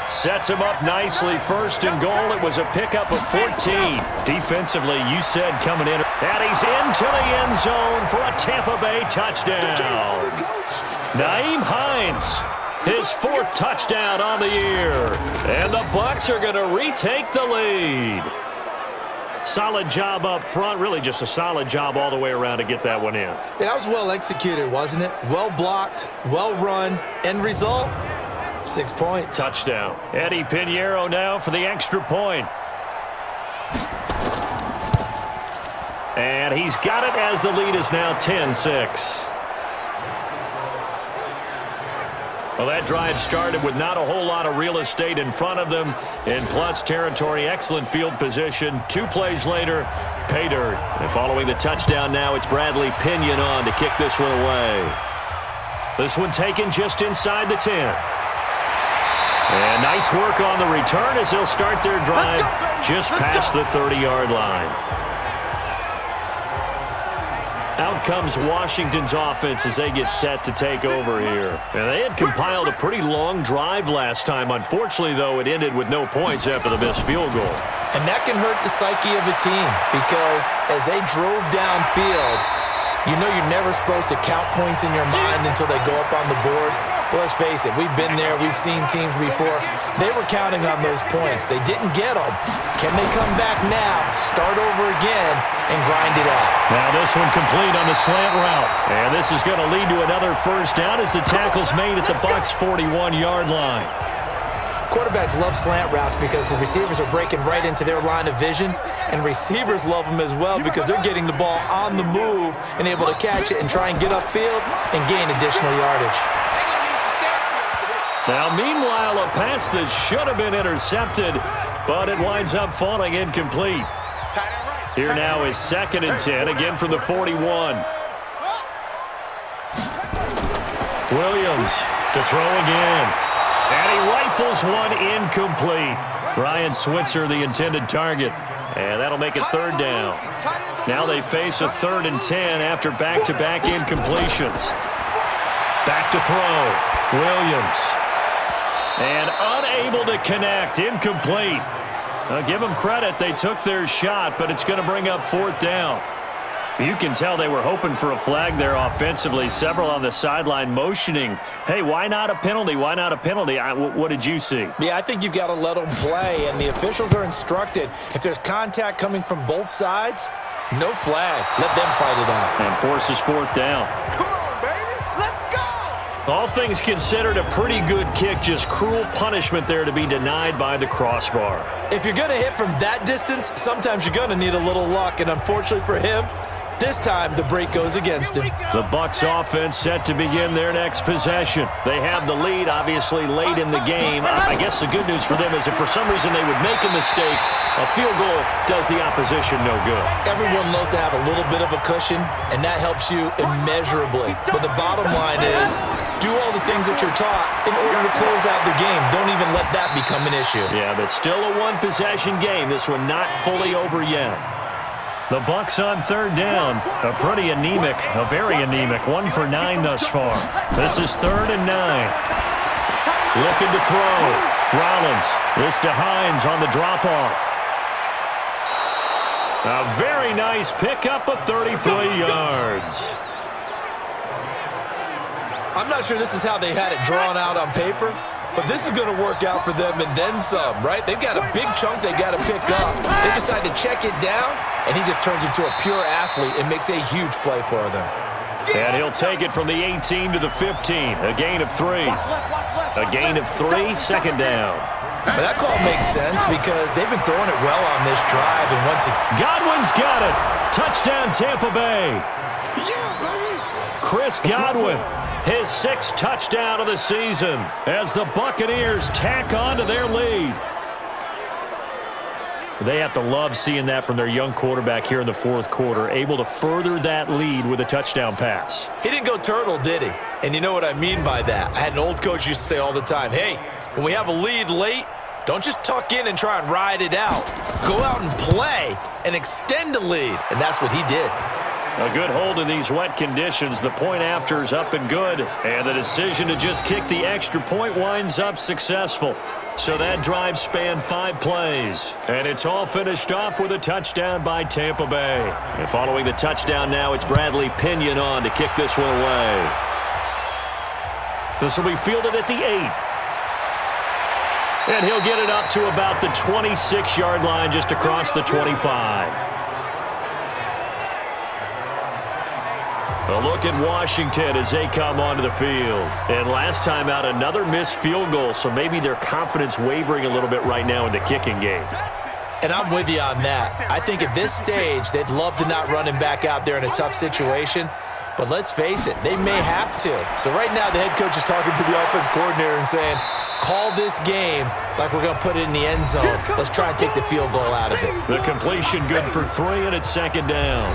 Sets him up nicely. 1st and goal. It was a pickup of 14. Defensively, you said coming in. And he's into the end zone for a Tampa Bay touchdown. Nyheim Hines, his 4th touchdown on the year. And the Bucs are going to retake the lead. Solid job up front. Really just a solid job all the way around to get that one in. Yeah, that was well executed, wasn't it? Well blocked, well run. End result? 6 points. Touchdown. Eddie Pinheiro now for the extra point. And he's got it as the lead is now 10-6. Well, that drive started with not a whole lot of real estate in front of them. In plus territory, excellent field position. 2 plays later, pay dirt. And following the touchdown now, it's Bradley Pinion on to kick this one away. This one taken just inside the 10. And nice work on the return as they'll start their drive just past the 30-yard line. Out comes Washington's offense as they get set to take over here. And they had compiled a pretty long drive last time. Unfortunately, though, it ended with no points after the missed field goal. And that can hurt the psyche of a team because as they drove downfield, you know you're never supposed to count points in your mind until they go up on the board. But let's face it, we've been there. We've seen teams before. They were counting on those points. They didn't get them. Can they come back now, start over again, and grind it out? Now this one complete on the slant route. And this is going to lead to another first down as the tackle's made at the Bucs' 41-yard line. Quarterbacks love slant routes because the receivers are breaking right into their line of vision, and receivers love them as well because they're getting the ball on the move and able to catch it and try and get upfield and gain additional yardage. Now, meanwhile, a pass that should have been intercepted, but it winds up falling incomplete. Here now is 2nd and 10, again from the 41. Williams to throw again. And he rifles one incomplete. Ryan Switzer, the intended target. And that'll make it 3rd down. Now they face a 3rd and 10 after back-to-back incompletions. Back to throw. Williams. And unable to connect. Incomplete. I'll give them credit. They took their shot, but it's going to bring up 4th down. You can tell they were hoping for a flag there offensively. Several on the sideline motioning, hey, why not a penalty? Why not a penalty? What did you see? Yeah, I think you've got to let them play, and the officials are instructed. If there's contact coming from both sides, no flag. Let them fight it out. And forces 4th down. Come on, baby. Let's go. All things considered, a pretty good kick. Just cruel punishment there to be denied by the crossbar. If you're going to hit from that distance, sometimes you're going to need a little luck, and unfortunately for him, this time, the break goes against him. The Bucs offense set to begin their next possession. They have the lead, obviously, late in the game. I guess the good news for them is if for some reason they would make a mistake, a field goal does the opposition no good. Everyone loves to have a little bit of a cushion, and that helps you immeasurably. But the bottom line is, do all the things that you're taught in order to close out the game. Don't even let that become an issue. Yeah, but still a one-possession game. This one not fully over yet. The Bucs on 3rd down. A pretty anemic, a very anemic 1 for 9 thus far. This is 3rd and 9. Looking to throw. Rollins. This to Hines on the drop-off. A very nice pickup of 33 yards. I'm not sure this is how they had it drawn out on paper, but this is going to work out for them and then some, right? They've got a big chunk they've got to pick up. They decide to check it down, and he just turns into a pure athlete and makes a huge play for them. And he'll take it from the 18 to the 15. A gain of 3. A gain of 3, 2nd down. But that call makes sense because they've been throwing it well on this drive, and once again, Godwin's got it. Touchdown, Tampa Bay. Chris Godwin, his 6th touchdown of the season as the Buccaneers tack on to their lead. They have to love seeing that from their young quarterback here in the 4th quarter, able to further that lead with a touchdown pass. He didn't go turtle, did he? And you know what I mean by that. I had an old coach used to say all the time, hey, when we have a lead late, don't just tuck in and try and ride it out. Go out and play and extend the lead. And that's what he did. A good hold in these wet conditions. The point after is up and good. And the decision to just kick the extra point winds up successful. So that drive spanned 5 plays. And it's all finished off with a touchdown by Tampa Bay. And following the touchdown now, it's Bradley Pinion on to kick this one away. This will be fielded at the 8. And he'll get it up to about the 26-yard line just across the 25. A look at Washington as they come onto the field. And last time out, another missed field goal, so maybe their confidence wavering a little bit right now in the kicking game. And I'm with you on that. I think at this stage, they'd love to not run him back out there in a tough situation. But let's face it, they may have to. So right now, the head coach is talking to the offense coordinator and saying, call this game like we're going to put it in the end zone. Let's try and take the field goal out of it. The completion good for 3, and it's 2nd down.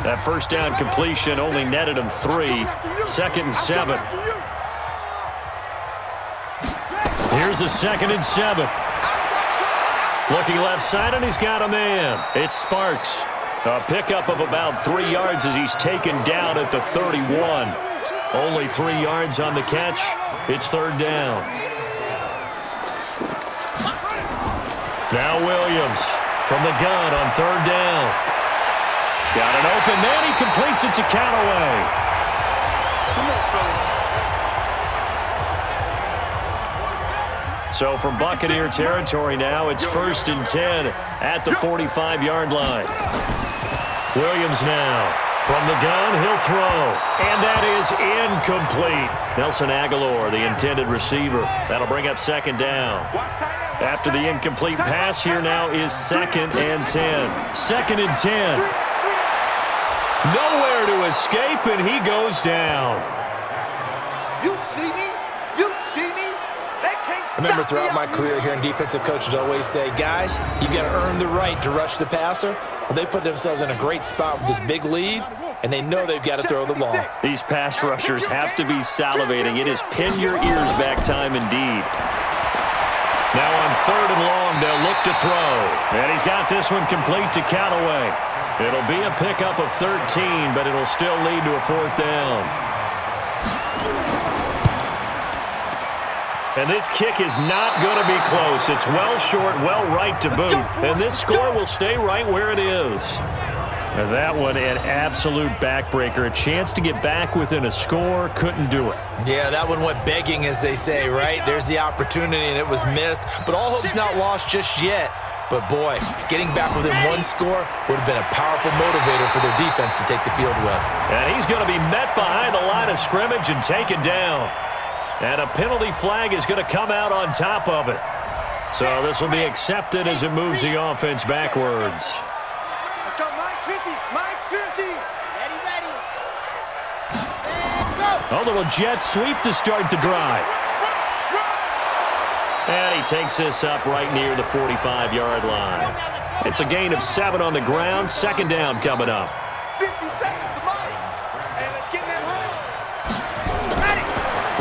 That first down completion only netted him 3. 2nd and 7. Here's a 2nd and 7. Looking left side, and he's got a man. It's Sparks. A pickup of about 3 yards as he's taken down at the 31. Only 3 yards on the catch. It's 3rd down. Now Williams from the gun on 3rd down. He's got an open man. He completes it to Callaway. So from Buccaneer territory now, it's 1st and 10 at the 45-yard line. Williams now from the gun. He'll throw. And that is incomplete. Nelson Aguilar, the intended receiver. That'll bring up 2nd down. After the incomplete pass, here now is 2nd and 10. 2nd and 10. Nowhere to escape, and he goes down. You see me? You see me? They can't I remember throughout my career hearing defensive coaches always say, guys, you got to earn the right to rush the passer. Well, they put themselves in a great spot with this big lead, and they know they've got to throw the ball. These pass rushers have to be salivating. It is pin your ears back time indeed. Now on 3rd and long, they'll look to throw. And he's got this one complete to Callaway. It'll be a pickup of 13, but it'll still lead to a 4th down. And this kick is not going to be close. It's well short, well right to boot. And this score will stay right where it is. And that one, an absolute backbreaker. A chance to get back within a score, couldn't do it. Yeah, that one went begging, as they say, right? There's the opportunity, and it was missed. But all hope's not lost just yet. But, boy, getting back within 1 score would have been a powerful motivator for their defense to take the field with. And he's going to be met behind the line of scrimmage and taken down. And a penalty flag is going to come out on top of it. So this will be accepted as it moves the offense backwards. Let's go, Mike 50. Mike 50. Ready, ready. Set, go. A little jet sweep to start the drive. And he takes this up right near the 45-yard line. It's a gain of 7 on the ground. 2nd down coming up. 50 seconds to Mike. Hey, let's get them home. Ready.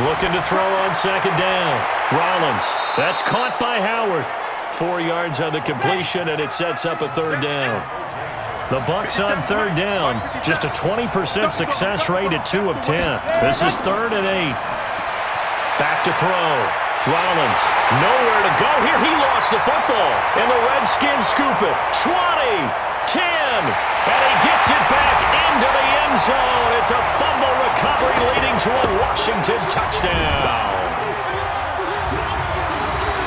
Looking to throw on 2nd down. Rollins. That's caught by Howard. 4 yards on the completion, and it sets up a 3rd down. The Bucs on 3rd down. Just a 20% success rate at 2 of 10. This is 3rd and 8. Back to throw. Rollins, nowhere to go here. He lost the football, and the Redskins scoop it. 20, 10, and he gets it back into the end zone. It's a fumble recovery leading to a Washington touchdown.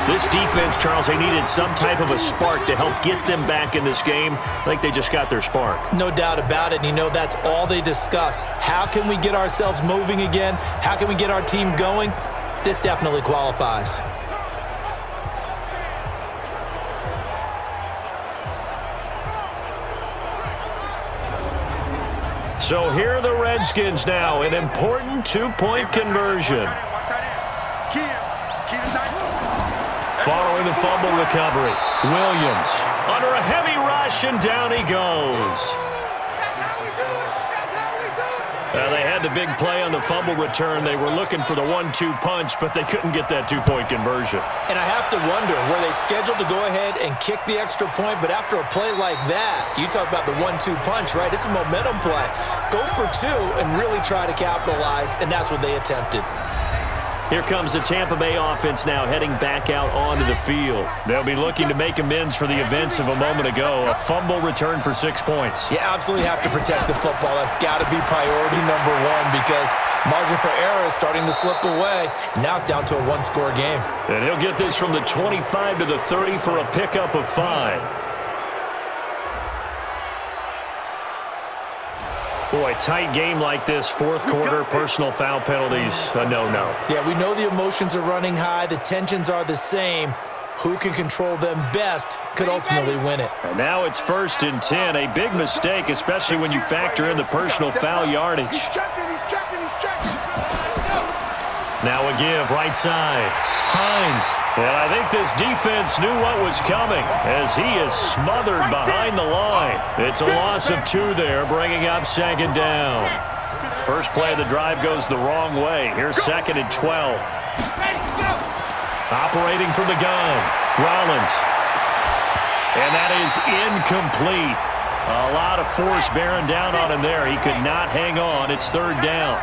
This defense, Charles, they needed some type of a spark to help get them back in this game. I think they just got their spark. No doubt about it. And, you know, that's all they discussed. How can we get ourselves moving again? How can we get our team going? This definitely qualifies. So here are the Redskins now, an important 2-point conversion. Following the fumble recovery, Williams under a heavy rush, and down he goes. They had the big play on the fumble return. They were looking for the 1-2 punch, but they couldn't get that 2-point conversion. And I have to wonder, were they scheduled to go ahead and kick the extra point, but after a play like that, you talk about the 1-2 punch, right? It's a momentum play. Go for 2 and really try to capitalize, and that's what they attempted. Here comes the Tampa Bay offense now heading back out onto the field. They'll be looking to make amends for the events of a moment ago. A fumble return for 6 points. You absolutely have to protect the football. That's got to be priority number 1 because margin for error is starting to slip away. Now it's down to a 1-score game. And he'll get this from the 25 to the 30 for a pickup of 5. Boy, tight game like this, 4th quarter, personal foul penalties, a no-no. Yeah, we know the emotions are running high. The tensions are the same. Who can control them best could ultimately win it. And now it's 1st and 10. A big mistake, especially when you factor in the personal foul yardage. He's checking, he's checking, he's checking. Now a give, right side. Hines. And I think this defense knew what was coming as he is smothered behind the line. It's a loss of 2 there, bringing up 2nd down. First play of the drive goes the wrong way. Here's 2nd and 12. Operating from the gun, Rollins. And that is incomplete. A lot of force bearing down on him there. He could not hang on. It's 3rd down.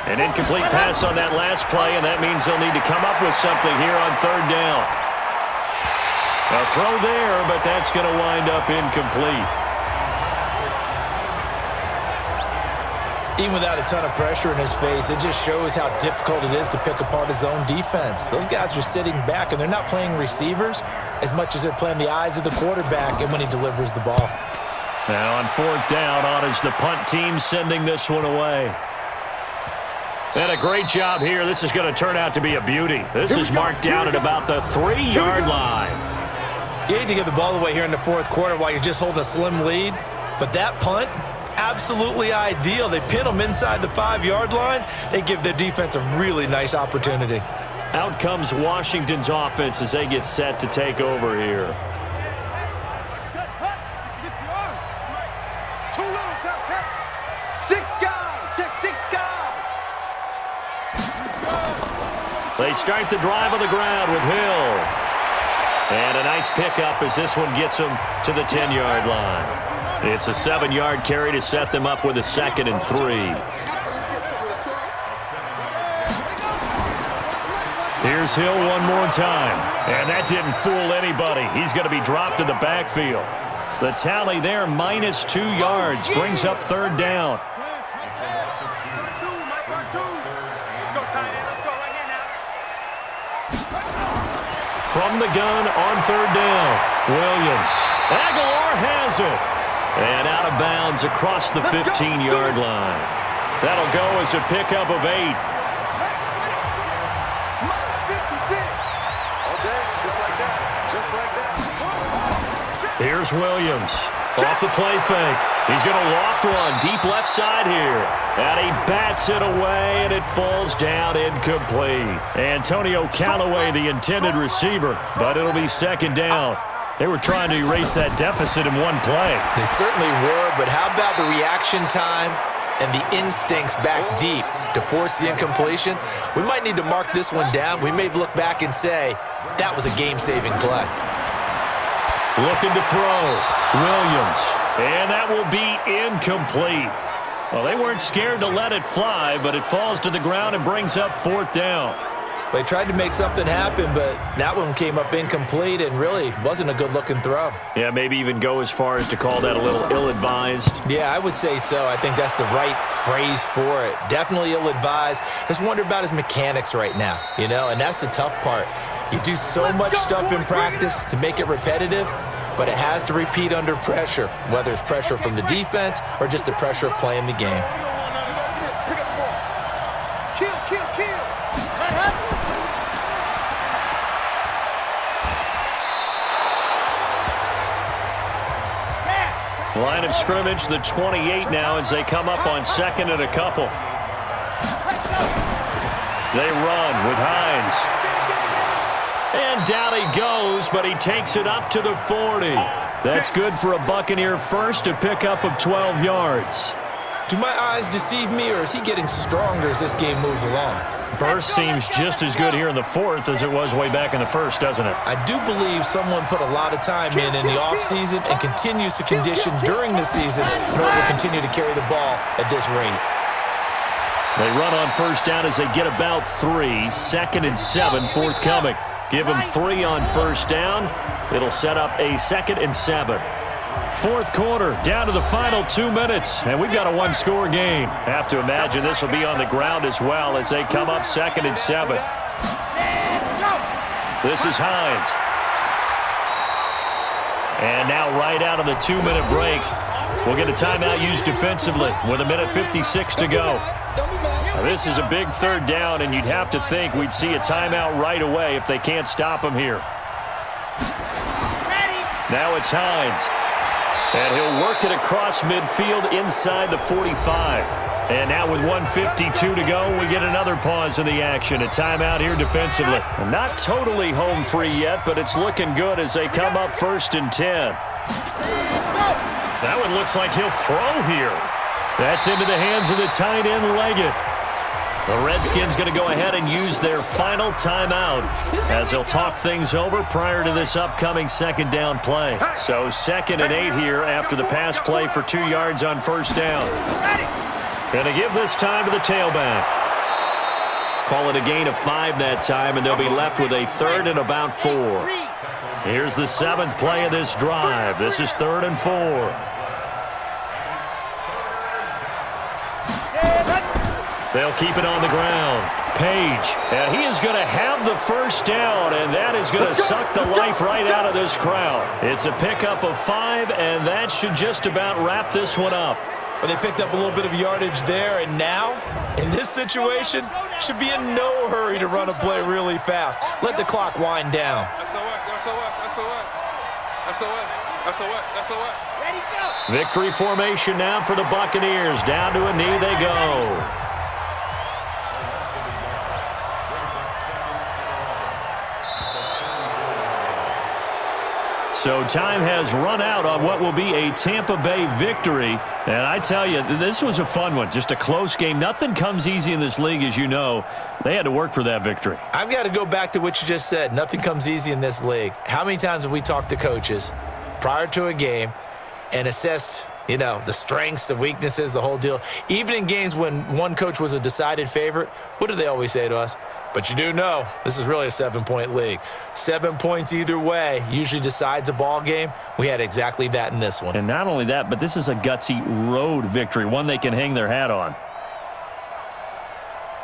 An incomplete pass on that last play, and that means they'll need to come up with something here on 3rd down. A throw there, but that's going to wind up incomplete. Even without a ton of pressure in his face, it just shows how difficult it is to pick apart his own defense. Those guys are sitting back, and they're not playing receivers as much as they're playing the eyes of the quarterback and when he delivers the ball. Now on 4th down, on is the punt team sending this one away. And a great job here. This is going to turn out to be a beauty. This is marked down at about the 3-yard line. You hate to give the ball away here in the 4th quarter while you're just holding a slim lead, but that punt, absolutely ideal. They pin them inside the 5-yard line. They give their defense a really nice opportunity. Out comes Washington's offense as they get set to take over here. They start the drive on the ground with Hill. And a nice pickup as this one gets them to the 10-yard line. It's a 7-yard carry to set them up with a 2nd and 3. Here's Hill one more time. And that didn't fool anybody. He's going to be dropped in the backfield. The tally there, minus 2 yards, brings up 3rd down. From the gun on 3rd down, Williams. Aguilar has it. And out of bounds across the 15-yard line. That'll go as a pickup of 8. Here's Williams. Off the play fake. He's going to loft one deep left side here. And he bats it away, and it falls down incomplete. Antonio Callaway, the intended receiver, but it'll be 2nd down. They were trying to erase that deficit in one play. They certainly were, but how about the reaction time and the instincts back deep to force the incompletion? We might need to mark this one down. We may look back and say, that was a game-saving play. Looking to throw. Williams. And that will be incomplete. Well, they weren't scared to let it fly, but it falls to the ground and brings up 4th down. They tried to make something happen, but that one came up incomplete and really wasn't a good-looking throw. Yeah, maybe even go as far as to call that a little ill-advised. Yeah, I would say so. I think that's the right phrase for it. Definitely ill-advised. Just wonder about his mechanics right now, you know, and that's the tough part. You do so much stuff in practice to make it repetitive, but it has to repeat under pressure, whether it's pressure from the defense or just the pressure of playing the game. Line of scrimmage, the 28 now as they come up on 2nd and a couple. They run with Hines. And down he goes, but he takes it up to the 40. That's good for a Buccaneer first, a pickup of 12 yards. Do my eyes deceive me, or is he getting stronger as this game moves along? Burst seems just as good here in the 4th as it was way back in the 1st, doesn't it? I do believe someone put a lot of time in the offseason and continues to condition during the season in order to continue to carry the ball at this rate. They run on 1st down as they get about 3. 2nd and 7 forthcoming. Give them 3 on 1st down. It'll set up a 2nd and 7. 4th quarter, down to the final 2 minutes, and we've got a 1-score game. Have to imagine this will be on the ground as well as they come up 2nd and 7. This is Hines. And now right out of the 2-minute break, we'll get a timeout used defensively with 1:56 to go. Now, this is a big 3rd down, and you'd have to think we'd see a timeout right away if they can't stop him here. Now it's Hines. And he'll work it across midfield inside the 45. And now with 1:52 to go, we get another pause in the action. A timeout here defensively. Not totally home free yet, but it's looking good as they come up 1st and 10. That one looks like he'll throw here. That's into the hands of the tight end, Leggett. The Redskins going to go ahead and use their final timeout as they'll talk things over prior to this upcoming 2nd down play. So 2nd and 8 here after the pass play for 2 yards on 1st down. Going to give this time to the tailback. Call it a gain of 5 that time, and they'll be left with a 3rd and about 4. Here's the 7th play of this drive. This is 3rd and 4. They'll keep it on the ground. Page, and he is going to have the 1st down, and that is going to suck the life right out of this crowd. It's a pickup of 5, and that should just about wrap this one up. But they picked up a little bit of yardage there, and now, in this situation, should be in no hurry to run a play really fast. Let the clock wind down. Victory formation now for the Buccaneers. Down to a knee they go. So time has run out on what will be a Tampa Bay victory. And I tell you, this was a fun one. Just a close game. Nothing comes easy in this league, as you know. They had to work for that victory. I've got to go back to what you just said. Nothing comes easy in this league. How many times have we talked to coaches prior to a game and assessed, you know, the strengths, the weaknesses, the whole deal? Even in games when one coach was a decided favorite, what do they always say to us? But you do know this is really a 7-point league. 7 points either way usually decides a ball game. We had exactly that in this one. And not only that, but this is a gutsy road victory, one they can hang their hat on.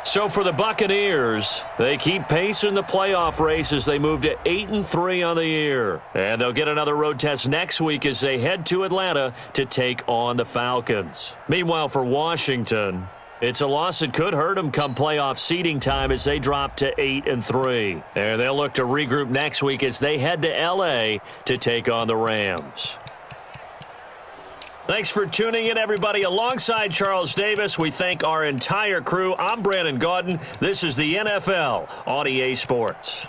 So for the Buccaneers, they keep pace in the playoff race as they move to 8-3 on the year. And they'll get another road test next week as they head to Atlanta to take on the Falcons. Meanwhile, for Washington, it's a loss that could hurt them come playoff seeding time as they drop to 8-3. And they'll look to regroup next week as they head to L.A. to take on the Rams. Thanks for tuning in, everybody. Alongside Charles Davis, we thank our entire crew. I'm Brandon Gaudin. This is the NFL on EA Sports.